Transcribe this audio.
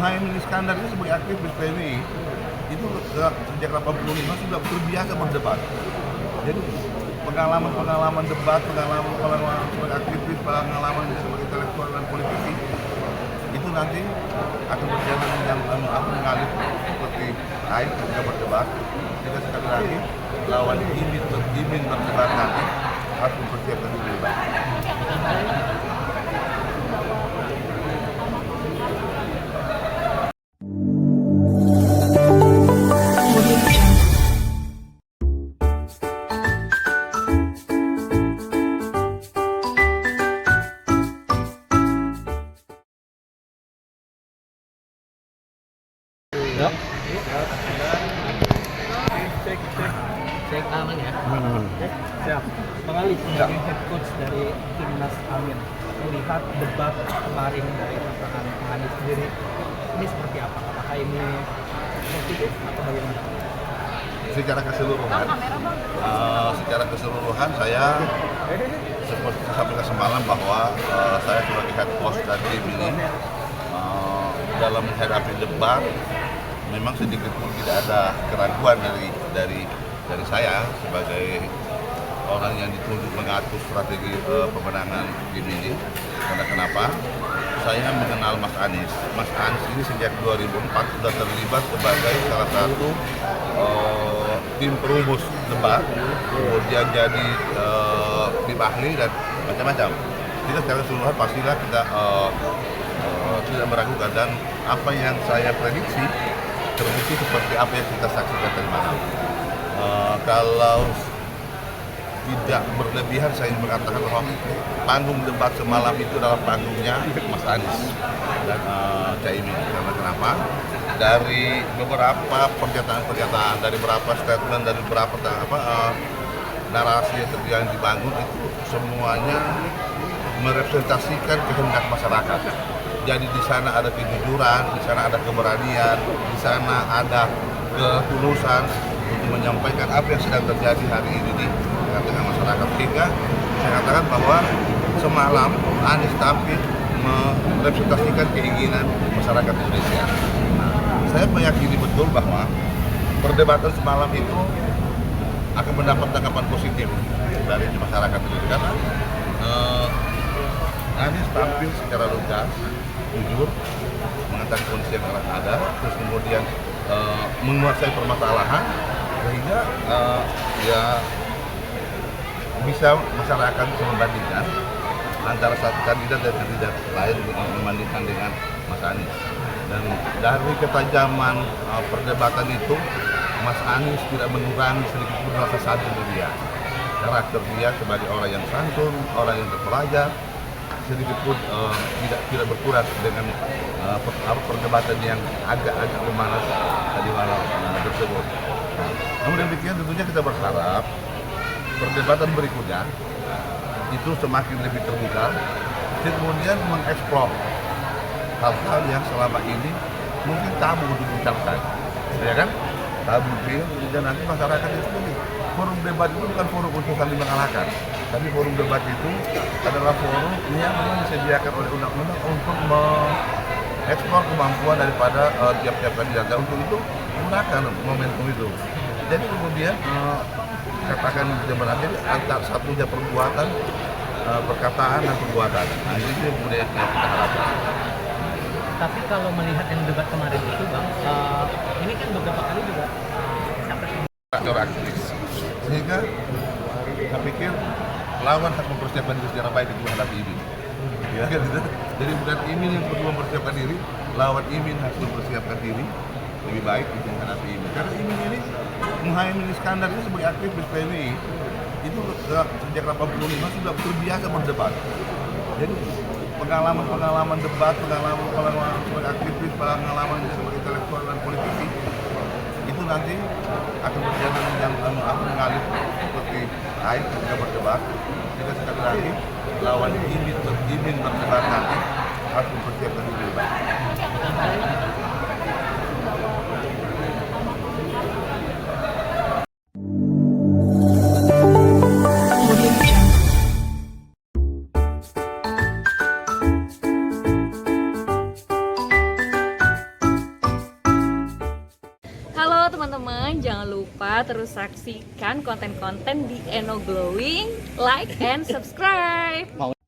Muhaimin Iskandar itu sebagai aktivis PMI itu sejak 85 sudah terbiasa berdebat. Jadi pengalaman debat, pengalaman sebagai aktivis, pengalaman sebagai intelektual dan politisi itu nanti akan berjalan yang mengalir seperti air ketika berdebat. Kita sekali lagi lawan imin berdebat nanti harus mempersiapkan diri baik. Dok. Cek aman ya. Siap. Bang Ali sebagai head coach dari timnas Amin, melihat debat kemarin dari pasangan Anies sendiri, ini seperti apa? Apakah ini positif atau bagaimana? Secara keseluruhan saya seperti saya sampaikan semalam bahwa saya sebagai head coach dari tim ini dalam menghadapi debat memang sedikit pun tidak ada keraguan dari saya sebagai orang yang ditunjuk mengatur strategi pemenangan tim ini. Karena kenapa? Saya mengenal Mas Anies. Mas Anies ini sejak 2004 sudah terlibat sebagai salah satu tim perumus debat, kemudian jadi tim ahli dan macam-macam. Kita secara keseluruhan pastilah kita tidak meragukan, dan apa yang saya prediksi terbukti seperti apa yang kita saksikan tadi malam. Kalau tidak berlebihan saya mengatakan bahwa panggung debat semalam itu adalah panggungnya Mas Anies dan Caimin. Karena kenapa? Dari beberapa pernyataan, dari beberapa statement, dari beberapa narasi yang dibangun itu semuanya merepresentasikan kehendak masyarakat. Jadi di sana ada kejujuran, di sana ada keberanian, di sana ada ketulusan untuk menyampaikan apa yang sedang terjadi hari ini di tengah-tengah masyarakat. Sehingga saya katakan bahwa semalam Anies tampil merepresentasikan keinginan masyarakat Indonesia. Nah, saya meyakini betul bahwa perdebatan semalam itu akan mendapat tanggapan positif dari masyarakat Indonesia. Karena Anies tampil secara lugas, jujur, mengetahui kondisi yang ada, terus kemudian menguasai permasalahan, sehingga ya bisa masyarakat bisa membandingkan antara satu kandidat dan kandidat lain membandingkan dengan Mas Anies. Dan dari ketajaman perdebatan itu, Mas Anies tidak mengurangi sedikit pun rasa santun dia. Karakter dia sebagai orang yang santun, orang yang terpelajar, sedikit pun tidak berkurang dengan perdebatan yang agak memanas tadi malam tersebut. Namun demikian tentunya kita berharap perdebatan berikutnya itu semakin lebih terbuka dan kemudian mengeksplor hal-hal yang selama ini mungkin tabu untuk dibicarakan, ya kan? Tabu itu kemudian nanti masyarakat itu sendiri. Forum debat itu bukan forum untuk saling mengalahkan, tapi forum debat itu adalah forum yang memang disediakan oleh undang-undang untuk mengeksplor kemampuan daripada tiap-tiap kandidat. Dan untuk itu gunakan momentum itu. Jadi kemudian katakan sebenarnya antara satunya perbuatan, perkataan dan perbuatan. Nah ini kemudian yang kita harapkan. Tapi kalau melihat yang debat kemarin itu, Bang, ini kan beberapa kali juga Faktor aktivis. Sehingga saya pikir lawan harus mempersiapkan diri secara baik untuk menghadapi ini. Ya kan gitu. Jadi bukan Imin yang perlu mempersiapkan diri, lawan Imin harus mempersiapkan diri lebih baik untuk menghadapi ini. Karena Imin ini, Muhaimin Iskandar ini sebagai aktivis PMI itu sejak 85 sudah terbiasa berdebat. Jadi pengalaman debat, pengalaman sebagai aktivis, pengalaman sebagai intelektual dan politisi itu nanti akan berjalan yang mengalir seperti air ketika berdebat. Kita sekali lagi lawan imin berdebat nanti harus mempersiapkan diri lebih baik. teman-teman, jangan lupa terus saksikan konten-konten di Eno Glowing, like and subscribe.